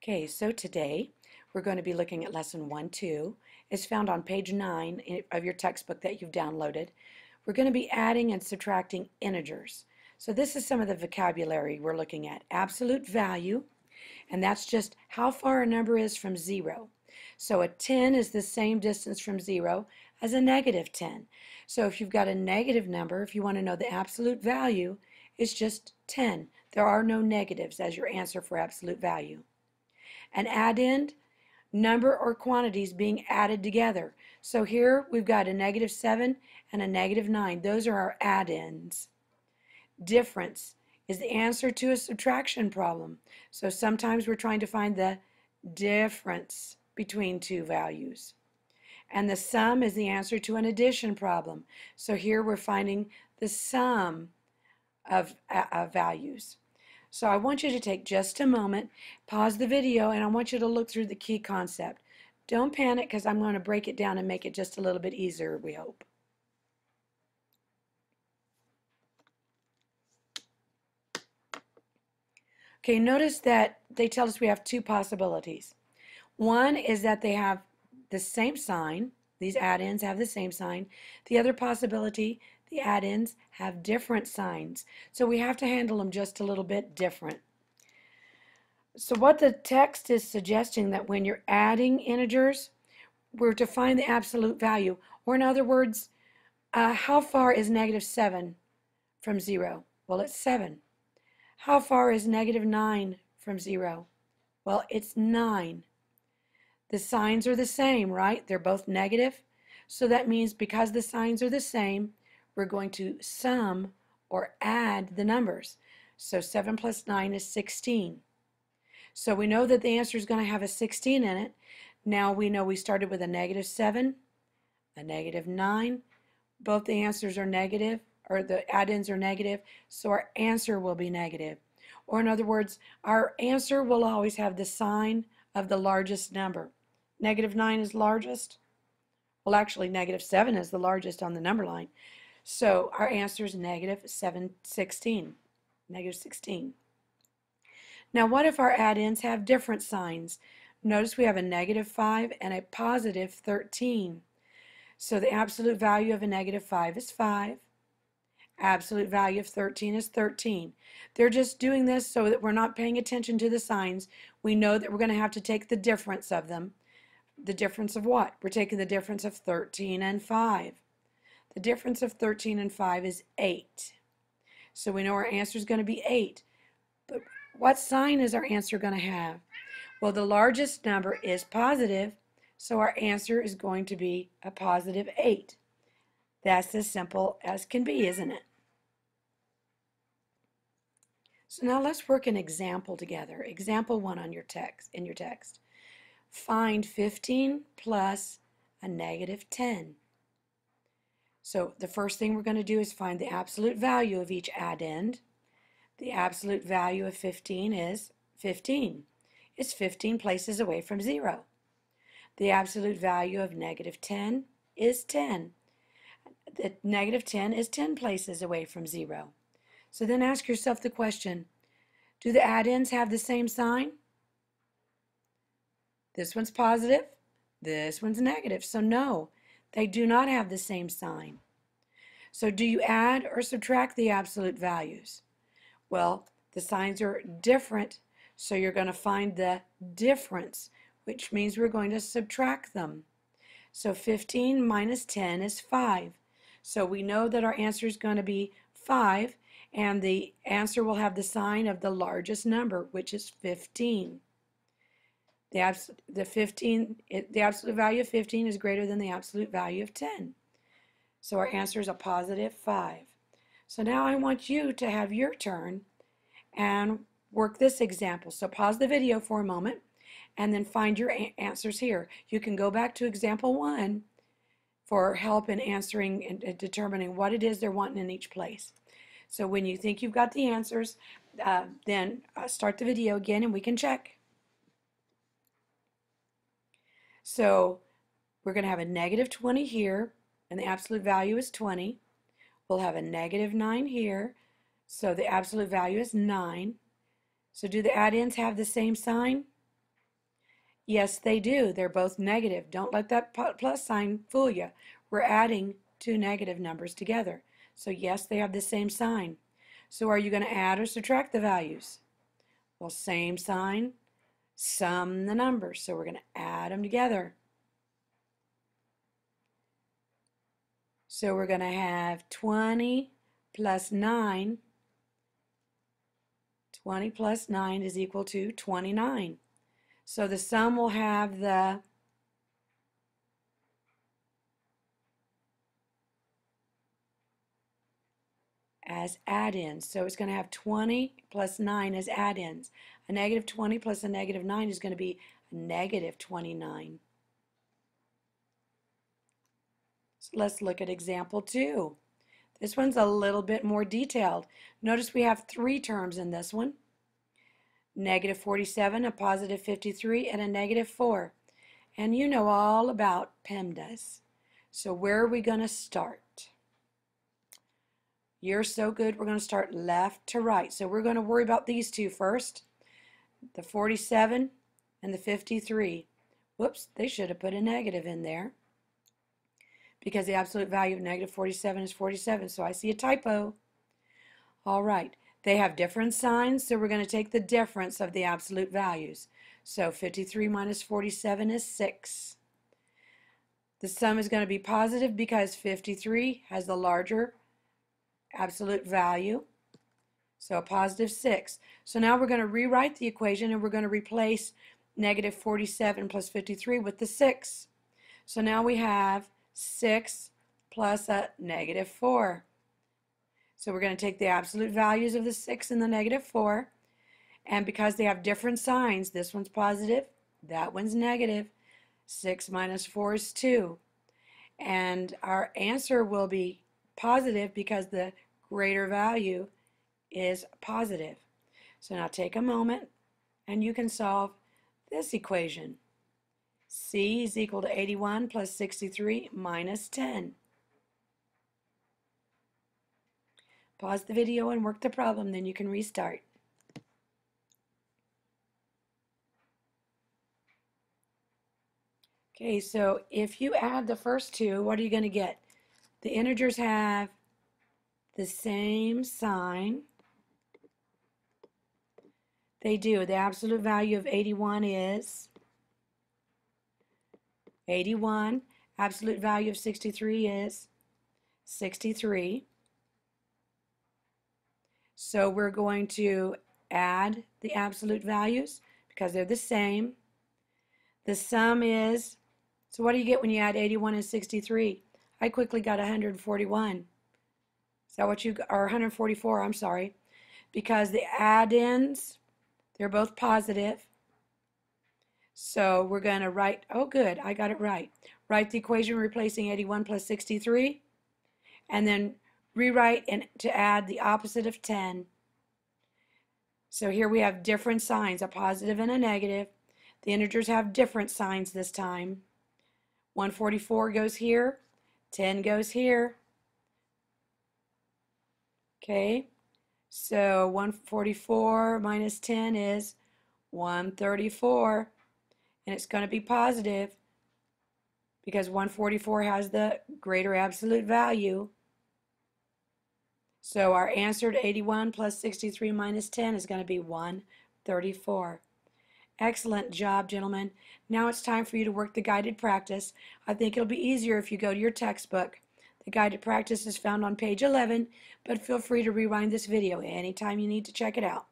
Okay, so today we're going to be looking at lesson 1-2. It's found on page 9 of your textbook that you've downloaded. We're going to be adding and subtracting integers. So this is some of the vocabulary we're looking at. Absolute value, and that's just how far a number is from 0. So a 10 is the same distance from 0 as a negative 10. So if you've got a negative number, if you want to know the absolute value, it's just 10. There are no negatives as your answer for absolute value. An addend, number or quantities being added together. So here we've got a -7 and a -9. Those are our addends. Difference is the answer to a subtraction problem. So sometimes we're trying to find the difference between two values. And the sum is the answer to an addition problem. So here we're finding the sum of values. So I want you to take just a moment, pause the video, and I want you to look through the key concept. Don't panic because I'm going to break it down and make it just a little bit easier, we hope. Okay, notice that they tell us we have two possibilities. One is that they have the same sign. These addends have the same sign. The other possibility, the addends have different signs. So we have to handle them just a little bit different. So what the text is suggesting that when you're adding integers, we're to find the absolute value. Or in other words, how far is -7 from 0? Well, it's 7. How far is -9 from 0? Well, it's 9. The signs are the same, right? They're both negative. So that means because the signs are the same, we're going to sum or add the numbers. So 7 plus 9 is 16. So we know that the answer is going to have a 16 in it. Now we know we started with a -7, a -9. Both the answers are negative, or the addends are negative, so our answer will be negative. Or in other words, our answer will always have the sign of the largest number. -9 is largest. Well, actually, -7 is the largest on the number line. So our answer is -16. -16. Now, what if our addends have different signs? Notice we have a -5 and a +13. So the absolute value of a -5 is 5. Absolute value of 13 is 13. They're just doing this so that we're not paying attention to the signs. We know that we're going to have to take the difference of them. The difference of what? We're taking the difference of 13 and 5. The difference of 13 and 5 is 8. So we know our answer is going to be 8. But what sign is our answer going to have? Well, the largest number is positive, so our answer is going to be a +8. That's as simple as can be, isn't it? So now let's work an example together. Example 1 on your text, in your text. Find 15 plus a -10. So the first thing we're going to do is find the absolute value of each addend. The absolute value of 15 is 15. It's 15 places away from 0. The absolute value of -10 is 10. The -10 is 10 places away from 0. So then ask yourself the question, do the addends have the same sign? This one's positive, this one's negative. So no, they do not have the same sign. So do you add or subtract the absolute values? Well, the signs are different, so you're going to find the difference, which means we're going to subtract them. So 15 minus 10 is 5. So we know that our answer is going to be 5, and the answer will have the sign of the largest number, which is 15. The absolute value of 15 is greater than the absolute value of 10. So our answer is a +5. So now I want you to have your turn and work this example. So pause the video for a moment and then find your answers here. You can go back to example 1 for help in answering and determining what it is they're wanting in each place. So when you think you've got the answers, then start the video again and we can check. So we're going to have a -20 here, and the absolute value is 20. We'll have a -9 here, so the absolute value is 9. So do the addends have the same sign? Yes, they do. They're both negative. Don't let that plus sign fool you. We're adding two negative numbers together. So yes, they have the same sign. So are you going to add or subtract the values? Well, same sign, sum the numbers. So we're going to add them together. So we're going to have 20 plus 9. 20 plus 9 is equal to 29. So the sum will have the as add-ins. So it's going to have 20 plus 9 as add-ins. A negative 20 plus a negative 9 is going to be a negative 29. So let's look at example 2. This one's a little bit more detailed. Notice we have three terms in this one. Negative 47, a positive 53, and a negative 4. And you know all about PEMDAS. So where are we going to start? You're so good, we're going to start left to right. So we're going to worry about these two first. The 47 and the 53. Whoops, they should have put a negative in there, because the absolute value of negative 47 is 47. So I see a typo. All right. They have different signs, so we're going to take the difference of the absolute values. So 53 minus 47 is 6. The sum is going to be positive because 53 has the larger absolute value. So a positive 6. So now we're going to rewrite the equation, and we're going to replace negative 47 plus 53 with the 6. So now we have 6 plus a negative 4. So we're going to take the absolute values of the 6 and the negative 4, and because they have different signs, this one's positive, that one's negative. 6 minus 4 is 2. And our answer will be positive because the greater value is positive. So now take a moment and you can solve this equation. C is equal to 81 plus 63 minus 10. Pause the video and work the problem, then you can restart. Okay, so if you add the first two, what are you going to get? The integers have the same sign. They do. The absolute value of 81 is 81. Absolute value of 63 is 63. So we're going to add the absolute values because they're the same. The sum is, so what do you get when you add 81 and 63? I quickly got 141. Is that what you, or 144, I'm sorry. Because the add-ins, they're both positive. So we're going to write, oh good, I got it right. Write the equation replacing 81 plus 63. And then rewrite and to add the opposite of 10. So here we have different signs, a positive and a negative. The integers have different signs this time. 144 goes here, 10 goes here. Okay, so 144 minus 10 is 134, and it's going to be positive because 144 has the greater absolute value. So our answer to 81 plus 63 minus 10 is going to be 134. Excellent job, gentlemen. Now it's time for you to work the guided practice. I think it'll be easier if you go to your textbook. The guided practice is found on page 11, but feel free to rewind this video anytime you need to check it out.